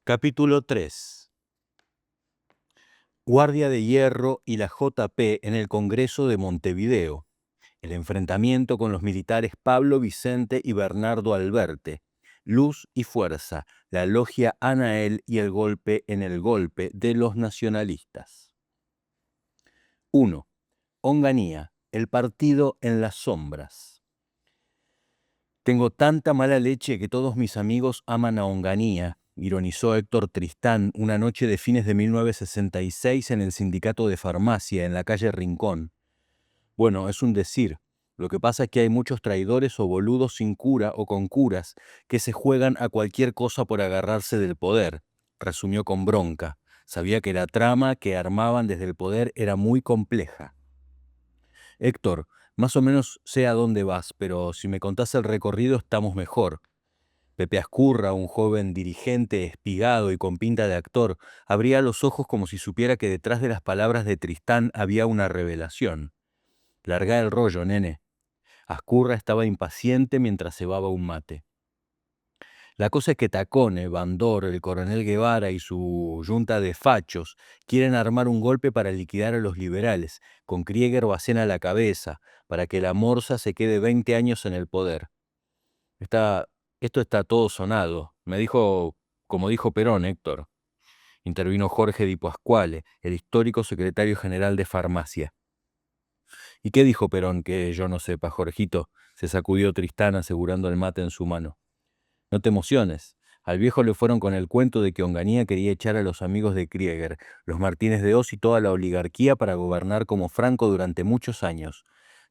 Capítulo 3. Guardia de Hierro y la JP en el Congreso de Montevideo. El enfrentamiento con los militares Pablo Vicente y Bernardo Alberte. Luz y fuerza, la logia Anael y el golpe en el golpe de los nacionalistas. 1. Onganía, el partido en las sombras. Tengo tanta mala leche que todos mis amigos aman a Onganía, ironizó Héctor Tristán una noche de fines de 1966 en el sindicato de farmacia en la calle Rincón. Bueno, es un decir. Lo que pasa es que hay muchos traidores o boludos sin cura o con curas que se juegan a cualquier cosa por agarrarse del poder, resumió con bronca. Sabía que la trama que armaban desde el poder era muy compleja. Héctor, más o menos sé a dónde vas, pero si me contás el recorrido estamos mejor. Pepe Ascurra, un joven dirigente espigado y con pinta de actor, abría los ojos como si supiera que detrás de las palabras de Tristán había una revelación. Largá el rollo, nene. Ascurra estaba impaciente mientras cebaba un mate. La cosa es que Tacone, Bandor, el coronel Guevara y su yunta de fachos quieren armar un golpe para liquidar a los liberales, con Krieger Bacena a la cabeza, para que la Morsa se quede 20 años en el poder. Esto está todo sonado. Me dijo, como dijo Perón, Héctor. Intervino Jorge Di Pasquale, el histórico secretario general de Farmacia. ¿Y qué dijo Perón que yo no sepa, Jorgito? Se sacudió Tristán asegurando el mate en su mano. No te emociones. Al viejo le fueron con el cuento de que Onganía quería echar a los amigos de Krieger, los Martínez de Oz y toda la oligarquía para gobernar como Franco durante muchos años.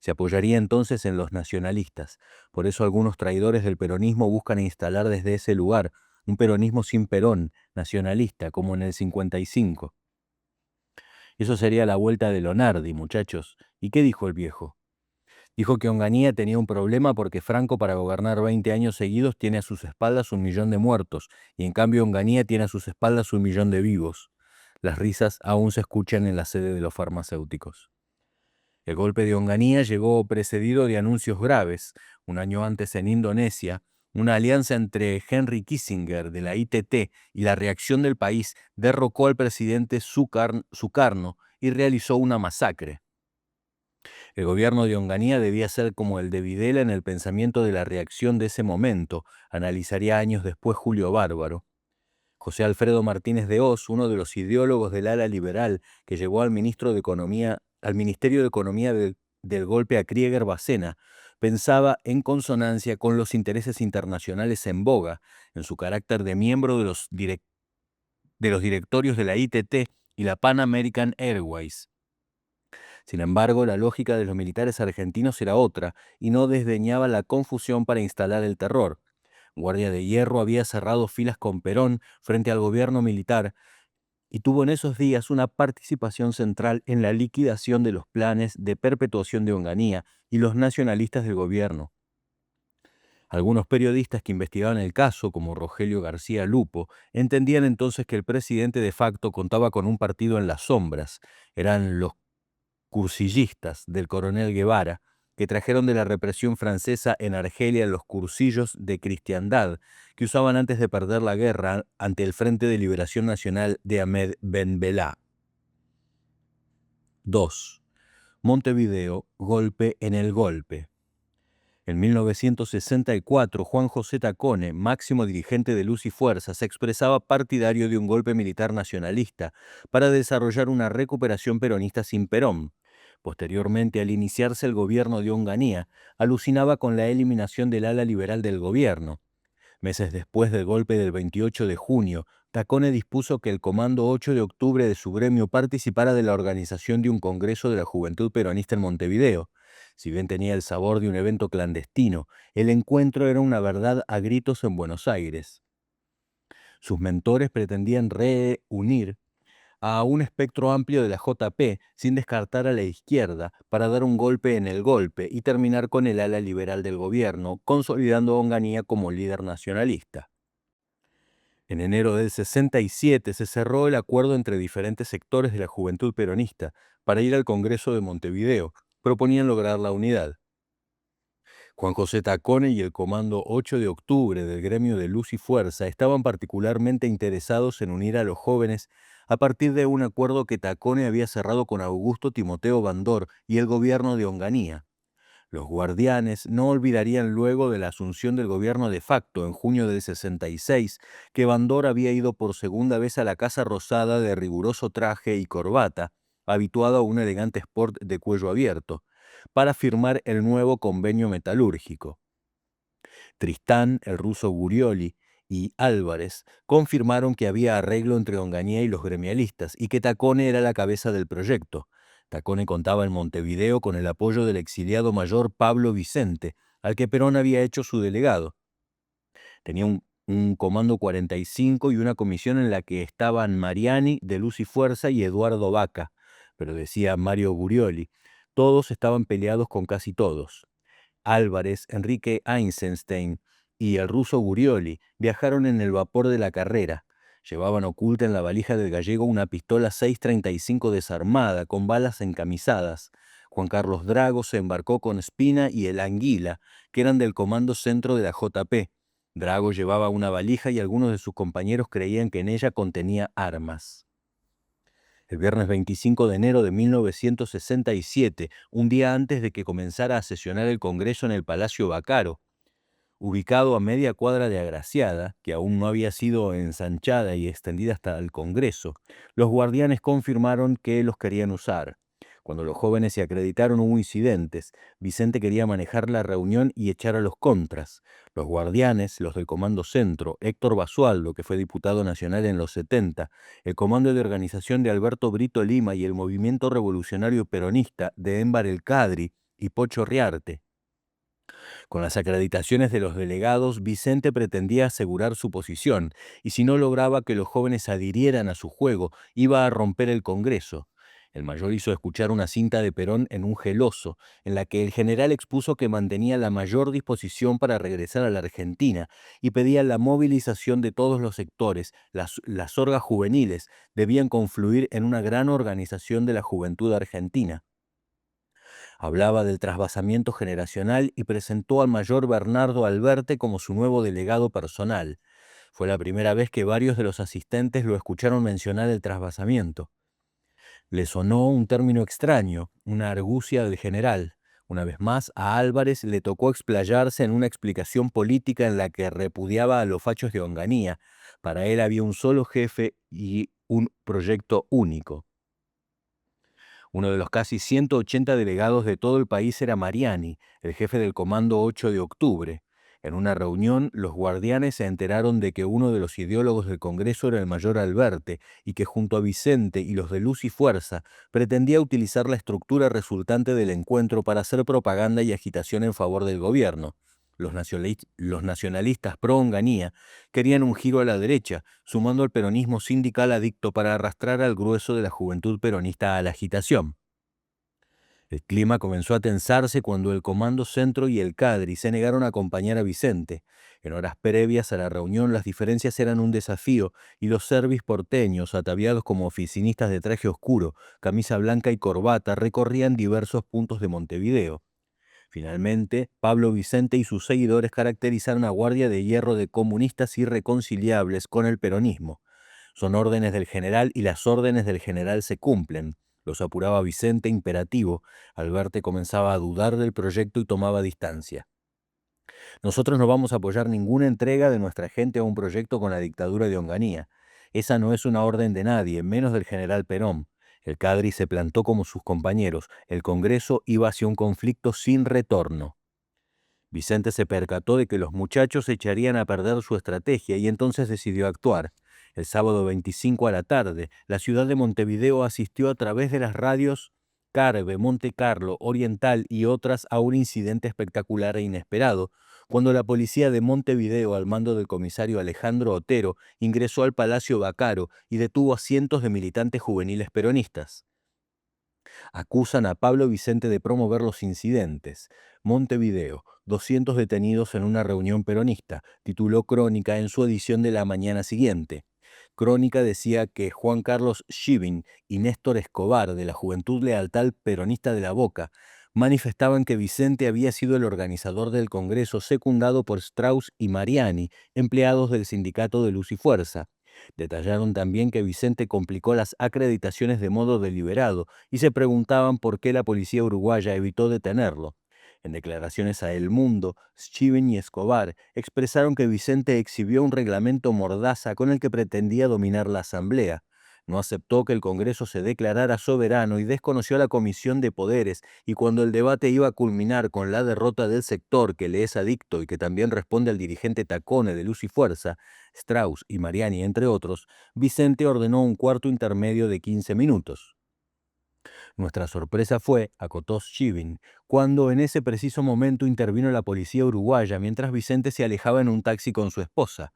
Se apoyaría entonces en los nacionalistas. Por eso algunos traidores del peronismo buscan instalar desde ese lugar un peronismo sin Perón, nacionalista, como en el 55. Eso sería la vuelta de Lonardi, muchachos. ¿Y qué dijo el viejo? Dijo que Onganía tenía un problema porque Franco para gobernar 20 años seguidos tiene a sus espaldas 1.000.000 de muertos, y en cambio Onganía tiene a sus espaldas 1.000.000 de vivos. Las risas aún se escuchan en la sede de los farmacéuticos. El golpe de Onganía llegó precedido de anuncios graves. Un año antes en Indonesia, una alianza entre Henry Kissinger de la ITT y la reacción del país derrocó al presidente Sukarno y realizó una masacre. El gobierno de Onganía debía ser como el de Videla en el pensamiento de la reacción de ese momento, analizaría años después Julio Bárbaro. José Alfredo Martínez de Oz, uno de los ideólogos del ala liberal que llevó al Ministerio de Economía del golpe a Krieger Bacena, pensaba en consonancia con los intereses internacionales en boga, en su carácter de miembro de los directorios de la ITT y la Pan American Airways. Sin embargo, la lógica de los militares argentinos era otra, y no desdeñaba la confusión para instalar el terror. Guardia de Hierro había cerrado filas con Perón frente al gobierno militar y tuvo en esos días una participación central en la liquidación de los planes de perpetuación de Onganía y los nacionalistas del gobierno. Algunos periodistas que investigaban el caso, como Rogelio García Lupo, entendían entonces que el presidente de facto contaba con un partido en las sombras. Eran los cursillistas del coronel Guevara, que trajeron de la represión francesa en Argelia los cursillos de cristiandad que usaban antes de perder la guerra ante el Frente de Liberación Nacional de Ahmed Ben Bella. 2. Montevideo, golpe en el golpe. En 1964, Juan José Tacone, máximo dirigente de Luz y Fuerza, se expresaba partidario de un golpe militar nacionalista para desarrollar una recuperación peronista sin Perón. Posteriormente, al iniciarse el gobierno de Onganía, alucinaba con la eliminación del ala liberal del gobierno. Meses después del golpe del 28 de junio, Tacone dispuso que el Comando 8 de octubre de su gremio participara de la organización de un congreso de la Juventud Peronista en Montevideo. Si bien tenía el sabor de un evento clandestino, el encuentro era una verdad a gritos en Buenos Aires. Sus mentores pretendían reunir a un espectro amplio de la JP, sin descartar a la izquierda, para dar un golpe en el golpe y terminar con el ala liberal del gobierno, consolidando a Onganía como líder nacionalista. En enero del 67 se cerró el acuerdo entre diferentes sectores de la juventud peronista para ir al Congreso de Montevideo. Proponían lograr la unidad. Juan José Tacone y el Comando 8 de Octubre del gremio de Luz y Fuerza estaban particularmente interesados en unir a los jóvenes a partir de un acuerdo que Tacone había cerrado con Augusto Timoteo Bandor y el gobierno de Onganía. Los guardianes no olvidarían luego de la asunción del gobierno de facto en junio del 66 que Bandor había ido por segunda vez a la Casa Rosada de riguroso traje y corbata, habituado a un elegante sport de cuello abierto, para firmar el nuevo convenio metalúrgico. Tristán, el ruso Gurioli y Álvarez confirmaron que había arreglo entre Onganía y los gremialistas y que Tacone era la cabeza del proyecto. Tacone contaba en Montevideo con el apoyo del exiliado mayor Pablo Vicente, al que Perón había hecho su delegado. Tenía un comando 45 y una comisión en la que estaban Mariani, de Luz y Fuerza, y Eduardo Vaca, pero decía Mario Gurioli, todos estaban peleados con casi todos. Álvarez, Enrique Eisenstein y el ruso Gurioli viajaron en el vapor de la Carrera. Llevaban oculta en la valija del gallego una pistola 6.35 desarmada, con balas encamisadas. Juan Carlos Drago se embarcó con Espina y el Anguila, que eran del Comando Centro de la JP. Drago llevaba una valija y algunos de sus compañeros creían que en ella contenía armas. El viernes 25 de enero de 1967, un día antes de que comenzara a sesionar el Congreso en el Palacio Bacaro, ubicado a media cuadra de Agraciada, que aún no había sido ensanchada y extendida hasta el Congreso, los guardianes confirmaron que los querían usar. Cuando los jóvenes se acreditaron hubo incidentes. Vicente quería manejar la reunión y echar a los contras. Los guardianes, los del Comando Centro, Héctor Basualdo, que fue diputado nacional en los 70, el Comando de Organización de Alberto Brito Lima y el Movimiento Revolucionario Peronista de Émbar El Cadri y Pocho Riarte. Con las acreditaciones de los delegados, Vicente pretendía asegurar su posición, y si no lograba que los jóvenes adhirieran a su juego, iba a romper el Congreso. El mayor hizo escuchar una cinta de Perón en un geloso, en la que el general expuso que mantenía la mayor disposición para regresar a la Argentina y pedía la movilización de todos los sectores. Las orgas juveniles debían confluir en una gran organización de la juventud argentina. Hablaba del trasvasamiento generacional y presentó al mayor Bernardo Alberte como su nuevo delegado personal. Fue la primera vez que varios de los asistentes lo escucharon mencionar el trasvasamiento. Le sonó un término extraño, una argucia del general. Una vez más, a Álvarez le tocó explayarse en una explicación política en la que repudiaba a los fachos de Onganía. Para él había un solo jefe y un proyecto único. Uno de los casi 180 delegados de todo el país era Mariani, el jefe del Comando 8 de Octubre. En una reunión, los guardianes se enteraron de que uno de los ideólogos del Congreso era el mayor Alberte y que junto a Vicente y los de Luz y Fuerza pretendía utilizar la estructura resultante del encuentro para hacer propaganda y agitación en favor del gobierno. Los nacionalistas pro Onganía querían un giro a la derecha, sumando al peronismo sindical adicto para arrastrar al grueso de la juventud peronista a la agitación. El clima comenzó a tensarse cuando el Comando Centro y el Cadri se negaron a acompañar a Vicente. En horas previas a la reunión las diferencias eran un desafío y los servis porteños, ataviados como oficinistas de traje oscuro, camisa blanca y corbata, recorrían diversos puntos de Montevideo. Finalmente, Pablo Vicente y sus seguidores caracterizaron a Guardia de Hierro de comunistas irreconciliables con el peronismo. Son órdenes del general y las órdenes del general se cumplen. Los apuraba Vicente imperativo. Alberte comenzaba a dudar del proyecto y tomaba distancia. Nosotros no vamos a apoyar ninguna entrega de nuestra gente a un proyecto con la dictadura de Onganía. Esa no es una orden de nadie, menos del general Perón. El Cadri se plantó como sus compañeros. El Congreso iba hacia un conflicto sin retorno. Vicente se percató de que los muchachos echarían a perder su estrategia y entonces decidió actuar. El sábado 25 a la tarde, la ciudad de Montevideo asistió a través de las radios Carve, Monte Carlo, Oriental y otras a un incidente espectacular e inesperado, cuando la policía de Montevideo, al mando del comisario Alejandro Otero, ingresó al Palacio Bacaro y detuvo a cientos de militantes juveniles peronistas. Acusan a Pablo Vicente de promover los incidentes. Montevideo, 200 detenidos en una reunión peronista, tituló Crónica en su edición de la mañana siguiente. Crónica decía que Juan Carlos Schibin y Néstor Escobar, de la Juventud Lealtad Peronista de la Boca, manifestaban que Vicente había sido el organizador del Congreso secundado por Strauss y Mariani, empleados del sindicato de Luz y Fuerza. Detallaron también que Vicente complicó las acreditaciones de modo deliberado y se preguntaban por qué la policía uruguaya evitó detenerlo. En declaraciones a El Mundo, Schiven y Escobar expresaron que Vicente exhibió un reglamento mordaza con el que pretendía dominar la Asamblea. No aceptó que el Congreso se declarara soberano y desconoció la Comisión de Poderes, y cuando el debate iba a culminar con la derrota del sector que le es adicto y que también responde al dirigente Tacone de Luz y Fuerza, Strauss y Mariani entre otros, Vicente ordenó un cuarto intermedio de 15 minutos. Nuestra sorpresa fue, acotó Schivin, cuando en ese preciso momento intervino la policía uruguaya mientras Vicente se alejaba en un taxi con su esposa.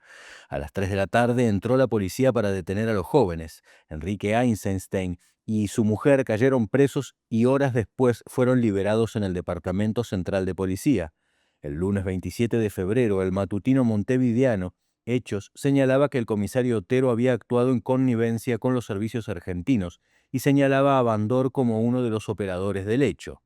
A las 3 de la tarde entró la policía para detener a los jóvenes. Enrique Eisenstein y su mujer cayeron presos y horas después fueron liberados en el Departamento Central de Policía. El lunes 27 de febrero, el matutino montevideano Hechos señalaba que el comisario Otero había actuado en connivencia con los servicios argentinos y señalaba a Bandor como uno de los operadores del hecho.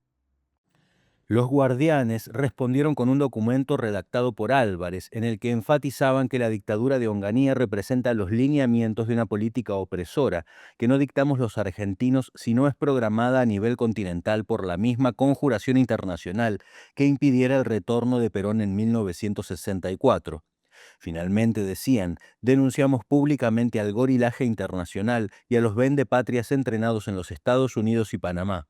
Los guardianes respondieron con un documento redactado por Álvarez, en el que enfatizaban que la dictadura de Onganía representa los lineamientos de una política opresora, que no dictamos los argentinos, sino es programada a nivel continental por la misma conjuración internacional que impidiera el retorno de Perón en 1964. Finalmente decían, denunciamos públicamente al gorilaje internacional y a los vendepatrias entrenados en los Estados Unidos y Panamá.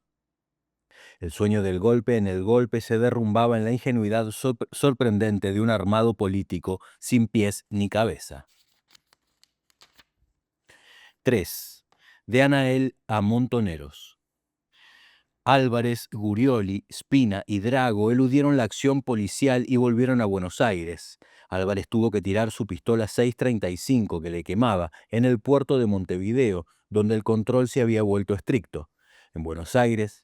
El sueño del golpe en el golpe se derrumbaba en la ingenuidad sorprendente de un armado político sin pies ni cabeza. 3. De Anael a Montoneros. Álvarez, Gurioli, Spina y Drago eludieron la acción policial y volvieron a Buenos Aires. Álvarez tuvo que tirar su pistola 635 que le quemaba en el puerto de Montevideo, donde el control se había vuelto estricto. En Buenos Aires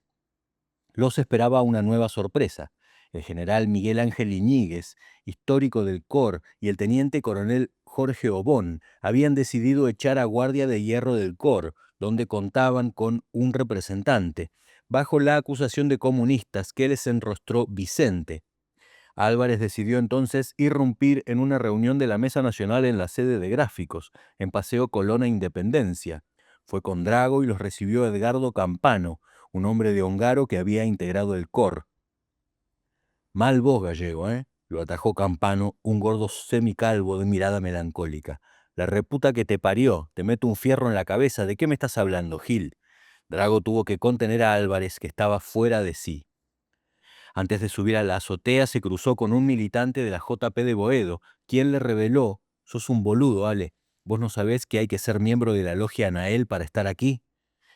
los esperaba una nueva sorpresa. El general Miguel Ángel Iñiguez, histórico del COR, y el teniente coronel Jorge Obón habían decidido echar a guardia de hierro del COR, donde contaban con un representante, bajo la acusación de comunistas que les enrostró Vicente. Álvarez decidió entonces irrumpir en una reunión de la Mesa Nacional en la sede de Gráficos, en Paseo Colón e Independencia. Fue con Drago y los recibió Edgardo Campano, un hombre de Ongaro que había integrado el COR. Mal vos, gallego, ¿eh? Lo atajó Campano, un gordo semicalvo de mirada melancólica. La reputa que te parió, te meto un fierro en la cabeza, ¿de qué me estás hablando, Gil? Drago tuvo que contener a Álvarez, que estaba fuera de sí. Antes de subir a la azotea se cruzó con un militante de la JP de Boedo, quien le reveló: «Sos un boludo, Ale. ¿Vos no sabés que hay que ser miembro de la logia Anael para estar aquí?»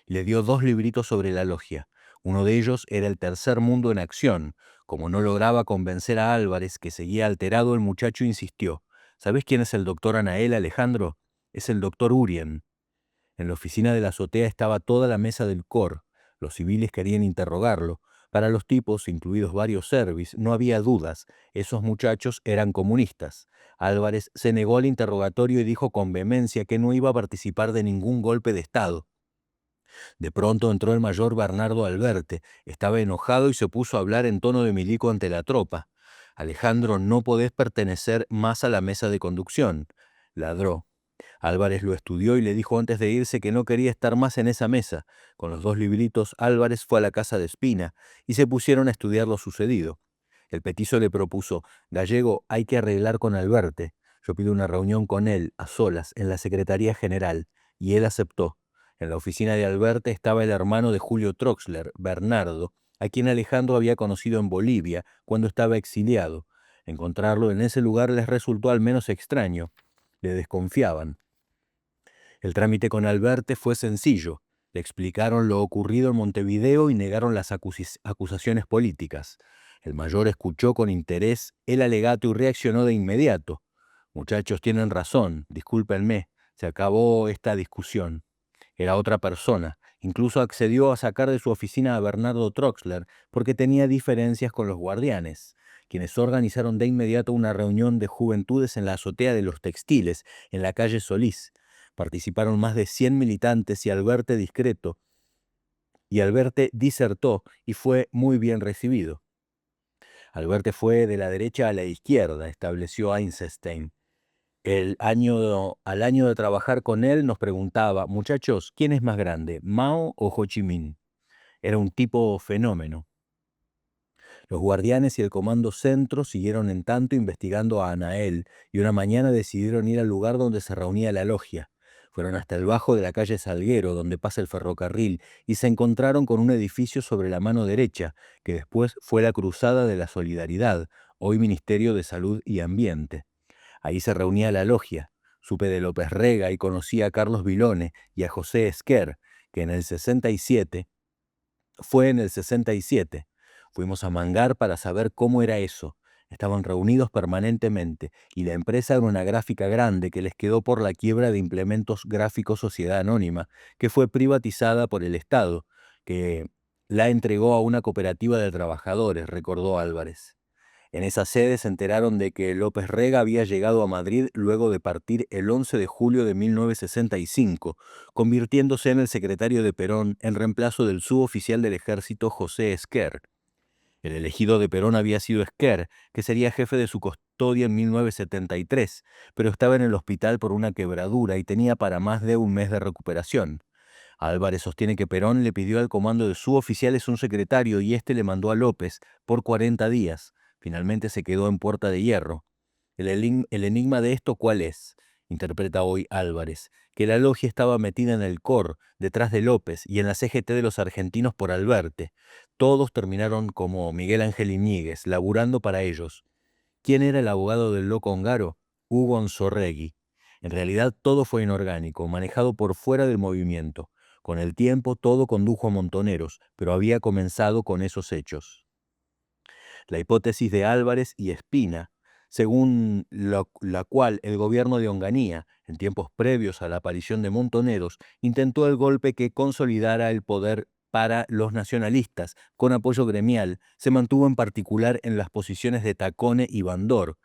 Le dio 2 libritos sobre la logia. Uno de ellos era El Tercer Mundo en Acción. Como no lograba convencer a Álvarez, que seguía alterado, el muchacho insistió: «¿Sabés quién es el doctor Anael, Alejandro? Es el doctor Urien». En la oficina de la azotea estaba toda la mesa del COR. Los civiles querían interrogarlo. Para los tipos, incluidos varios serbis, no había dudas. Esos muchachos eran comunistas. Álvarez se negó al interrogatorio y dijo con vehemencia que no iba a participar de ningún golpe de Estado. De pronto entró el mayor Bernardo Alberte. Estaba enojado y se puso a hablar en tono de milico ante la tropa. «Alejandro, no podés pertenecer más a la mesa de conducción», ladró. Álvarez lo estudió y le dijo antes de irse que no quería estar más en esa mesa. Con los 2 libritos, Álvarez fue a la casa de Espina y se pusieron a estudiar lo sucedido. El petizo le propuso: «Gallego, hay que arreglar con Alberte. Yo pido una reunión con él, a solas, en la Secretaría General». Y él aceptó. En la oficina de Alberte estaba el hermano de Julio Troxler, Bernardo, a quien Alejandro había conocido en Bolivia cuando estaba exiliado. Encontrarlo en ese lugar les resultó al menos extraño. Le desconfiaban. El trámite con Alberte fue sencillo. Le explicaron lo ocurrido en Montevideo y negaron las acusaciones políticas. El mayor escuchó con interés el alegato y reaccionó de inmediato: «Muchachos, tienen razón, discúlpenme, se acabó esta discusión». Era otra persona. Incluso accedió a sacar de su oficina a Bernardo Troxler porque tenía diferencias con los guardianes, quienes organizaron de inmediato una reunión de juventudes en la azotea de los Textiles, en la calle Solís. Participaron más de 100 militantes y Alberte discreto y Alberte disertó y fue muy bien recibido. Alberte fue de la derecha a la izquierda, estableció Eisenstein. Al año de trabajar con él nos preguntaba: muchachos, ¿quién es más grande, Mao o Ho Chi Minh? Era un tipo fenómeno. Los guardianes y el comando centro siguieron en tanto investigando a Anael y una mañana decidieron ir al lugar donde se reunía la logia. Fueron hasta el bajo de la calle Salguero, donde pasa el ferrocarril, y se encontraron con un edificio sobre la mano derecha, que después fue la Cruzada de la Solidaridad, hoy Ministerio de Salud y Ambiente. Ahí se reunía la logia. Supe de López Rega y conocí a Carlos Vilone y a José Esquer, que fue en el 67. Fuimos a Mangar para saber cómo era eso. Estaban reunidos permanentemente y la empresa era una gráfica grande que les quedó por la quiebra de Implementos Gráficos Sociedad Anónima, que fue privatizada por el Estado, que la entregó a una cooperativa de trabajadores, recordó Álvarez. En esa sede se enteraron de que López Rega había llegado a Madrid luego de partir el 11 de julio de 1965, convirtiéndose en el secretario de Perón en reemplazo del suboficial del ejército José Esquer. El elegido de Perón había sido Esquer, que sería jefe de su custodia en 1973, pero estaba en el hospital por una quebradura y tenía para más de un mes de recuperación. Álvarez sostiene que Perón le pidió al comando de suboficiales un secretario y este le mandó a López por 40 días. Finalmente se quedó en Puerta de Hierro. El enigma de esto, ¿cuál es? Interpreta hoy Álvarez, que la logia estaba metida en el COR, detrás de López, y en la CGT de los argentinos por Alberte. Todos terminaron como Miguel Ángel Iñiguez, laburando para ellos. ¿Quién era el abogado del loco Ongaro? Hugo Onsorregui. En realidad todo fue inorgánico, manejado por fuera del movimiento. Con el tiempo todo condujo a Montoneros, pero había comenzado con esos hechos. La hipótesis de Álvarez y Espina, según la cual el gobierno de Onganía, en tiempos previos a la aparición de Montoneros, intentó el golpe que consolidara el poder para los nacionalistas, con apoyo gremial, se mantuvo en particular en las posiciones de Tacone y Bandor.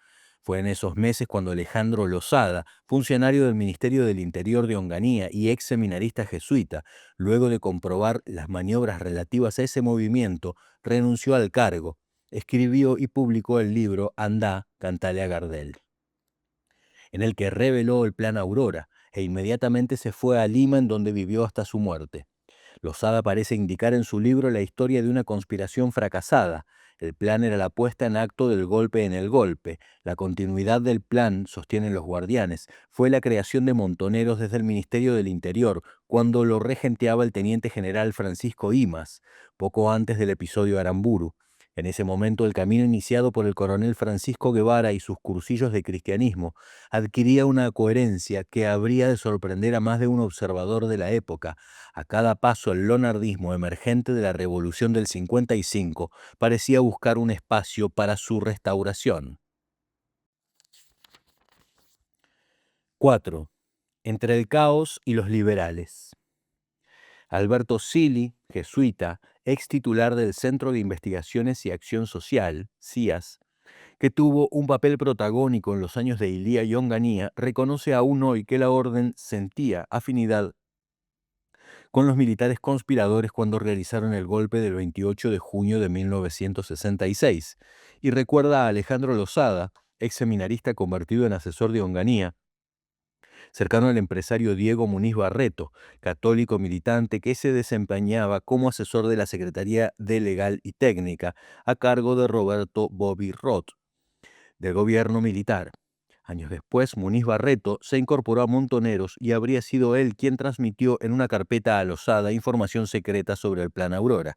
Fue en esos meses cuando Alejandro Lozada, funcionario del Ministerio del Interior de Onganía y ex seminarista jesuita, luego de comprobar las maniobras relativas a ese movimiento, renunció al cargo. Escribió y publicó el libro Andá, cantale a Gardel, en el que reveló el Plan Aurora, e inmediatamente se fue a Lima, en donde vivió hasta su muerte. Lozada parece indicar en su libro la historia de una conspiración fracasada. El plan era la puesta en acto del golpe en el golpe. La continuidad del plan, sostienen los guardianes, fue la creación de Montoneros desde el Ministerio del Interior, cuando lo regenteaba el teniente general Francisco Imas, poco antes del episodio Aramburu. En ese momento, el camino iniciado por el coronel Francisco Guevara y sus cursillos de cristianismo adquiría una coherencia que habría de sorprender a más de un observador de la época. A cada paso, el lonardismo emergente de la Revolución del 55 parecía buscar un espacio para su restauración. 4. Entre el caos y los liberales. Alberto Sili, jesuita, ex titular del Centro de Investigaciones y Acción Social, CIAS, que tuvo un papel protagónico en los años de Ilía y Onganía, reconoce aún hoy que la orden sentía afinidad con los militares conspiradores cuando realizaron el golpe del 28 de junio de 1966, y recuerda a Alejandro Lozada, ex seminarista convertido en asesor de Onganía, cercano al empresario Diego Muniz Barreto, católico militante que se desempeñaba como asesor de la Secretaría de Legal y Técnica, a cargo de Roberto Bobby Roth, del gobierno militar. Años después, Muniz Barreto se incorporó a Montoneros y habría sido él quien transmitió en una carpeta a Lozada información secreta sobre el Plan Aurora.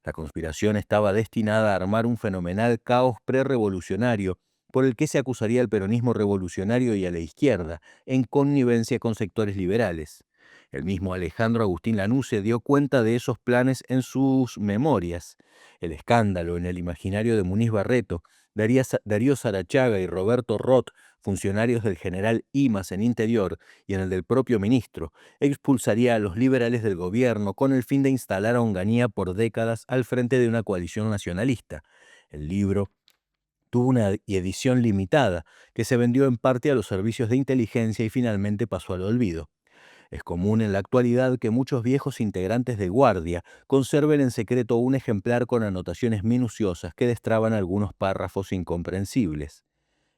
La conspiración estaba destinada a armar un fenomenal caos prerevolucionario por el que se acusaría al peronismo revolucionario y a la izquierda, en connivencia con sectores liberales. El mismo Alejandro Agustín Lanusse dio cuenta de esos planes en sus memorias. El escándalo en el imaginario de Muniz Barreto, Darío Sarachaga y Roberto Roth, funcionarios del general Imas en Interior, y en el del propio ministro, expulsaría a los liberales del gobierno con el fin de instalar a Onganía por décadas al frente de una coalición nacionalista. El libro tuvo una edición limitada que se vendió en parte a los servicios de inteligencia y finalmente pasó al olvido. Es común en la actualidad que muchos viejos integrantes de guardia conserven en secreto un ejemplar con anotaciones minuciosas que destraban algunos párrafos incomprensibles.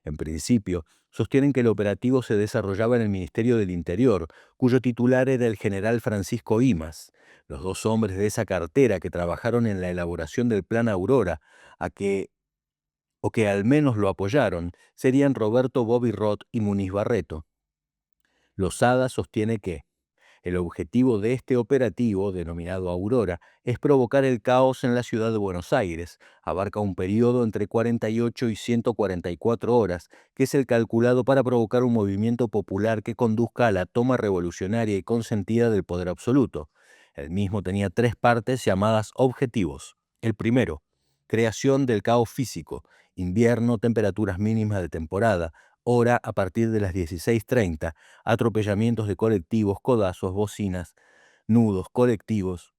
En principio, sostienen que el operativo se desarrollaba en el Ministerio del Interior, cuyo titular era el general Francisco Imas. Los dos hombres de esa cartera que trabajaron en la elaboración del Plan Aurora, a que, o que al menos lo apoyaron, serían Roberto Bobby Roth y Muniz Barreto. Losada sostiene que el objetivo de este operativo, denominado Aurora, es provocar el caos en la ciudad de Buenos Aires. Abarca un periodo entre 48 y 144 horas, que es el calculado para provocar un movimiento popular que conduzca a la toma revolucionaria y consentida del poder absoluto. El mismo tenía tres partes llamadas objetivos. El primero, creación del caos físico, invierno, temperaturas mínimas de temporada, hora a partir de las 16:30, atropellamientos de colectivos, codazos, bocinas, nudos colectivos,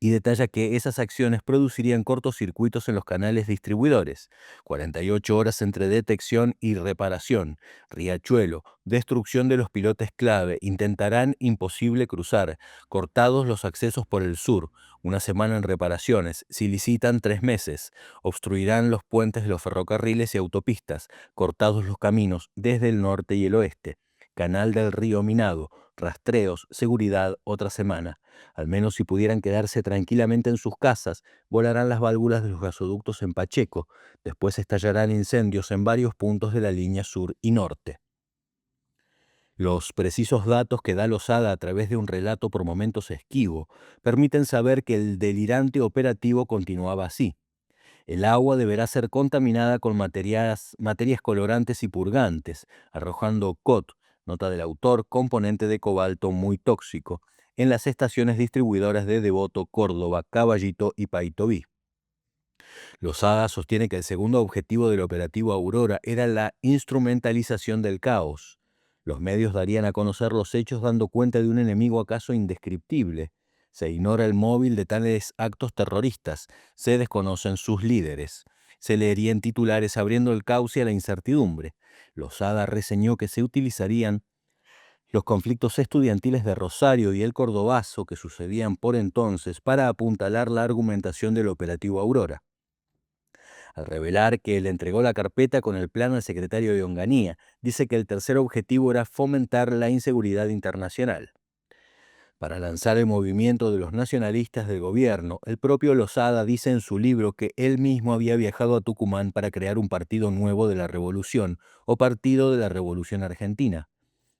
y detalla que esas acciones producirían cortocircuitos en los canales distribuidores, 48 horas entre detección y reparación, riachuelo, destrucción de los pilotes clave, intentarán imposible cruzar, cortados los accesos por el sur, una semana en reparaciones, si licitan 3 meses, obstruirán los puentes de los ferrocarriles y autopistas, cortados los caminos desde el norte y el oeste, canal del río minado, rastreos, seguridad, otra semana. Al menos si pudieran quedarse tranquilamente en sus casas, volarán las válvulas de los gasoductos en Pacheco, después estallarán incendios en varios puntos de la línea sur y norte. Los precisos datos que da Losada a través de un relato por momentos esquivo permiten saber que el delirante operativo continuaba así. El agua deberá ser contaminada con materias colorantes y purgantes, arrojando COT, nota del autor, componente de cobalto muy tóxico, en las estaciones distribuidoras de Devoto, Córdoba, Caballito y Paitoví. Losada sostiene que el segundo objetivo del operativo Aurora era la instrumentalización del caos. Los medios darían a conocer los hechos dando cuenta de un enemigo acaso indescriptible. Se ignora el móvil de tales actos terroristas, se desconocen sus líderes. Se leerían titulares abriendo el cauce a la incertidumbre. Losada reseñó que se utilizarían los conflictos estudiantiles de Rosario y el Cordobazo que sucedían por entonces para apuntalar la argumentación del operativo Aurora. Al revelar que le entregó la carpeta con el plan al secretario de Onganía, dice que el tercer objetivo era fomentar la inseguridad internacional. Para lanzar el movimiento de los nacionalistas del gobierno, el propio Losada dice en su libro que él mismo había viajado a Tucumán para crear un partido nuevo de la revolución, o Partido de la Revolución Argentina.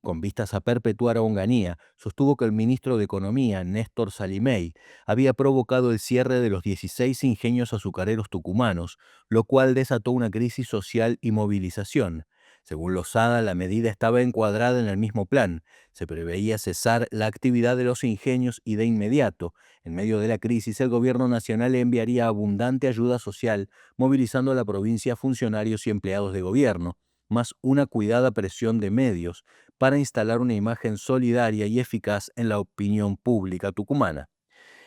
Con vistas a perpetuar a Onganía, sostuvo que el ministro de Economía, Néstor Salimey, había provocado el cierre de los 16 ingenios azucareros tucumanos, lo cual desató una crisis social y movilización. Según Losada, la medida estaba encuadrada en el mismo plan. Se preveía cesar la actividad de los ingenios y de inmediato, en medio de la crisis, el gobierno nacional enviaría abundante ayuda social, movilizando a la provincia funcionarios y empleados de gobierno, más una cuidada presión de medios, para instalar una imagen solidaria y eficaz en la opinión pública tucumana.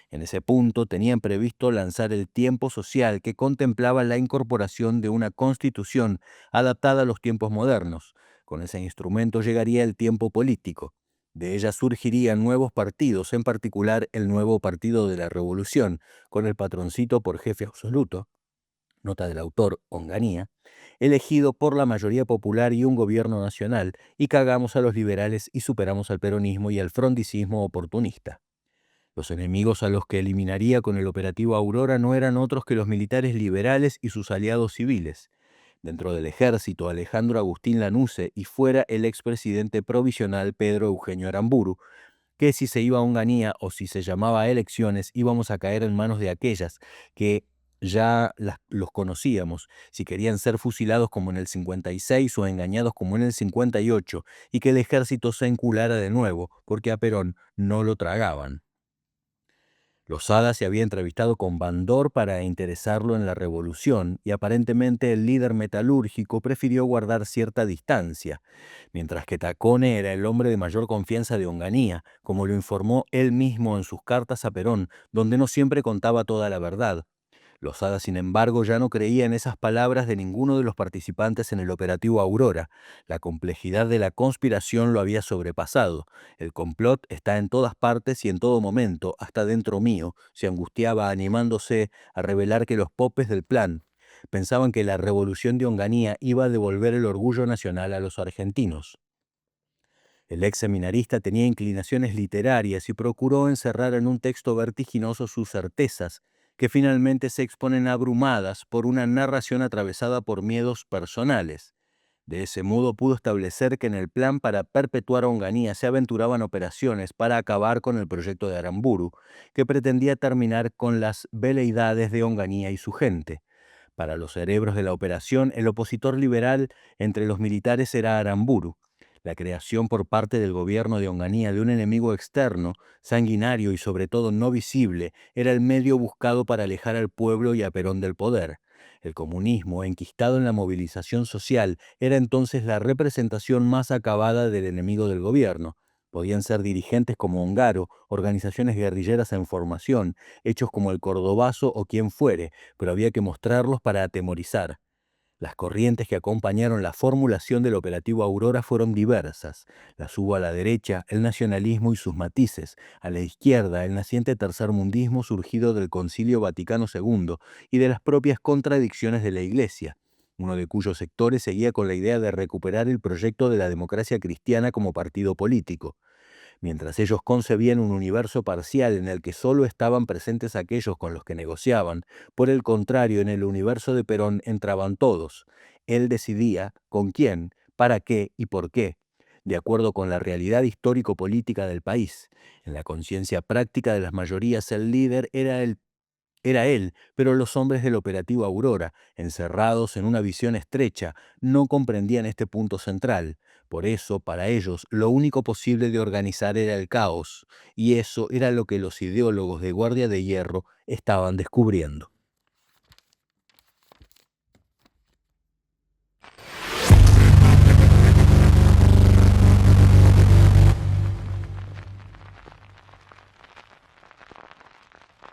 En ese punto tenían previsto lanzar el tiempo social, que contemplaba la incorporación de una constitución adaptada a los tiempos modernos. Con ese instrumento llegaría el tiempo político. De ella surgirían nuevos partidos, en particular el nuevo Partido de la Revolución, con el patroncito por jefe absoluto, nota del autor, Onganía, elegido por la mayoría popular y un gobierno nacional, y cagamos a los liberales y superamos al peronismo y al frondicismo oportunista. Los enemigos a los que eliminaría con el operativo Aurora no eran otros que los militares liberales y sus aliados civiles. Dentro del ejército, Alejandro Agustín Lanusse, y fuera el expresidente provisional Pedro Eugenio Aramburu, que si se iba a Onganía o si se llamaba a elecciones íbamos a caer en manos de aquellas que ya los conocíamos, si querían ser fusilados como en el 56 o engañados como en el 58, y que el ejército se enculara de nuevo, porque a Perón no lo tragaban. Losada se había entrevistado con Bandor para interesarlo en la revolución, y aparentemente el líder metalúrgico prefirió guardar cierta distancia, mientras que Tacone era el hombre de mayor confianza de Onganía, como lo informó él mismo en sus cartas a Perón, donde no siempre contaba toda la verdad. Lozada, sin embargo, ya no creía en esas palabras de ninguno de los participantes en el operativo Aurora. La complejidad de la conspiración lo había sobrepasado. El complot está en todas partes y en todo momento, hasta dentro mío, se angustiaba animándose a revelar que los popes del plan pensaban que la revolución de Onganía iba a devolver el orgullo nacional a los argentinos. El ex seminarista tenía inclinaciones literarias y procuró encerrar en un texto vertiginoso sus certezas, que finalmente se exponen abrumadas por una narración atravesada por miedos personales. De ese modo pudo establecer que en el plan para perpetuar a Onganía se aventuraban operaciones para acabar con el proyecto de Aramburu, que pretendía terminar con las veleidades de Onganía y su gente. Para los cerebros de la operación, el opositor liberal entre los militares era Aramburu. La creación por parte del gobierno de Onganía de un enemigo externo, sanguinario y sobre todo no visible, era el medio buscado para alejar al pueblo y a Perón del poder. El comunismo, enquistado en la movilización social, era entonces la representación más acabada del enemigo del gobierno. Podían ser dirigentes como Ongaro, organizaciones guerrilleras en formación, hechos como el Cordobazo o quien fuere, pero había que mostrarlos para atemorizar. Las corrientes que acompañaron la formulación del operativo Aurora fueron diversas. Las hubo a la derecha, el nacionalismo y sus matices; a la izquierda, el naciente tercermundismo surgido del Concilio Vaticano II y de las propias contradicciones de la Iglesia, uno de cuyos sectores seguía con la idea de recuperar el proyecto de la democracia cristiana como partido político. Mientras ellos concebían un universo parcial en el que solo estaban presentes aquellos con los que negociaban, por el contrario, en el universo de Perón entraban todos. Él decidía con quién, para qué y por qué, de acuerdo con la realidad histórico-política del país. En la conciencia práctica de las mayorías, el líder era él, pero los hombres del operativo Aurora, encerrados en una visión estrecha, no comprendían este punto central. Por eso, para ellos, lo único posible de organizar era el caos, y eso era lo que los ideólogos de Guardia de Hierro estaban descubriendo.